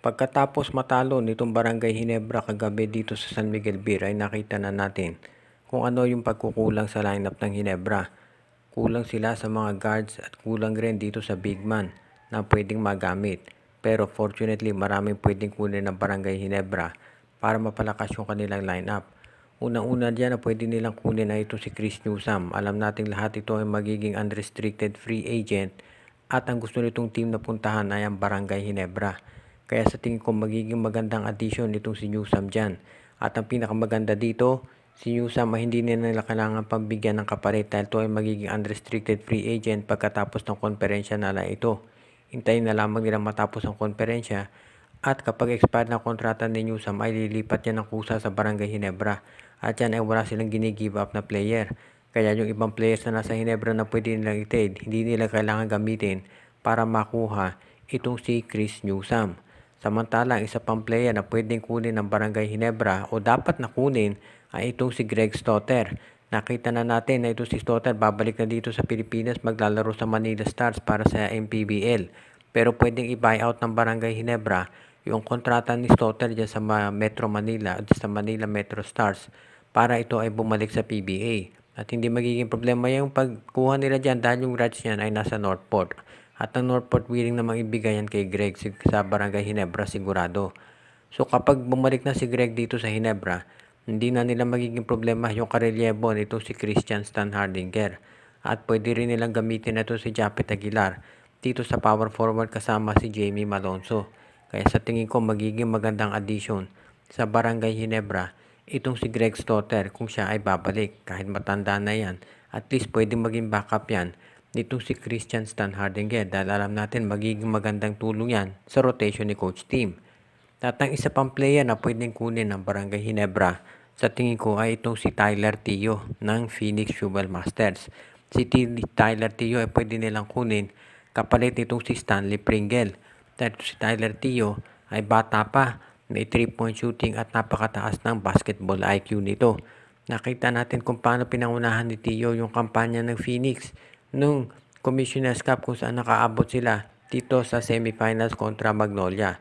Pagkatapos matalo nitong Barangay Ginebra kagabi dito sa San Miguel Beer ay nakita na natin kung ano yung pagkukulang sa lineup ng Ginebra. Kulang sila sa mga guards at kulang rin dito sa big man na pwedeng magamit. Pero fortunately maraming pwedeng kunin ng Barangay Ginebra para mapalakas yung kanilang lineup. Unang-una dyan na pwede nilang kunin ay ito si Chris Newsome. Alam nating lahat ito ay magiging unrestricted free agent at ang gusto nitong team na puntahan ay ang Barangay Ginebra. Kaya sa tingin ko magiging magandang addition nitong si Newsome dyan. At ang pinakamaganda dito, si Newsome ay hindi nila kailangan pambigyan ng kapalit dahil ito ay magiging unrestricted free agent pagkatapos ng konferensya na ito. Hintayin na lamang nilang matapos ang konferensya at kapag expired na kontrata ni Newsome ay lilipat yan ng kusa sa Barangay Ginebra. At yan ay wala silang gini-give up na player. Kaya yung ibang players na nasa Ginebra na pwede nilang i-trade, hindi nila kailangan gamitin para makuha itong si Chris Newsome. Samantalang isa pang player na pwedeng kunin ng Barangay Ginebra o dapat na kunin ay itong si Greg Stotter. Nakita na natin na ito si Stotter babalik na dito sa Pilipinas, maglalaro sa Manila Stars para sa MPBL. Pero pwedeng i-buyout ng Barangay Ginebra yung kontrata ni Stotter dyan sa Metro Manila at sa Manila Metro Stars para ito ay bumalik sa PBA. At hindi magiging problema yung pagkuha nila dyan dahil yung rights niyan ay nasa Northport. At ang Northport willing namang ibigay yan kay Greg sa Barangay Ginebra sigurado. So kapag bumalik na si Greg dito sa Ginebra, hindi na nila magiging problema yung karelyebo nito si Christian Stan Hardinger. At pwede rin nilang gamitin ito si Japet Aguilar dito sa power forward kasama si Jamie Malonzo. Kaya sa tingin ko magiging magandang addition sa Barangay Ginebra itong si Greg Stotter kung siya ay babalik. Kahit matanda na yan, at least pwede maging backup yan nitong si Christian Stan Hardinger dahil alam natin magiging magandang tulong yan sa rotation ni Coach Team. At ang isa pang player na pwedeng kunin ng Barangay Ginebra sa tingin ko ay itong si Tyler Tio ng Phoenix Jewel Masters. Si Tyler Tio ay pwede nilang kunin kapalit nitong si Stanley Pringle. Dahil si Tyler Tio ay bata pa, may 3-point shooting at napakataas ng basketball IQ nito. Nakita natin kung paano pinangunahan ni Tio yung kampanya ng Phoenix nung Commissioner's Cup kung saan nakaabot sila dito sa semifinals kontra Magnolia.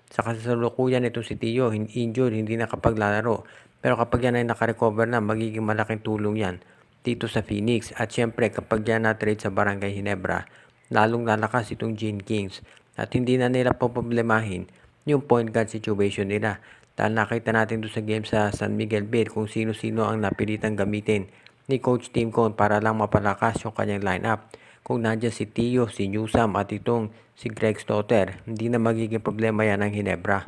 Sa kasalukuyan ito si Tio, injured, hindi nakapaglalaro. Pero kapag yan ay nakarecover na, magiging malaking tulong yan dito sa Phoenix. At syempre, kapag yan na-trade sa Barangay Ginebra, lalong lalakas itong Gene Kings. At hindi na nila poproblemahin yung point guard situation nila. Dahil nakita natin doon sa game sa San Miguel Bay kung sino-sino ang napilitang gamitin ni Coach Tim Cone para lang mapalakas yung kanyang lineup. Kung nandiyan si Tio, si Newsome at itong si Greg Stotter, hindi na magiging problema yan ng Ginebra.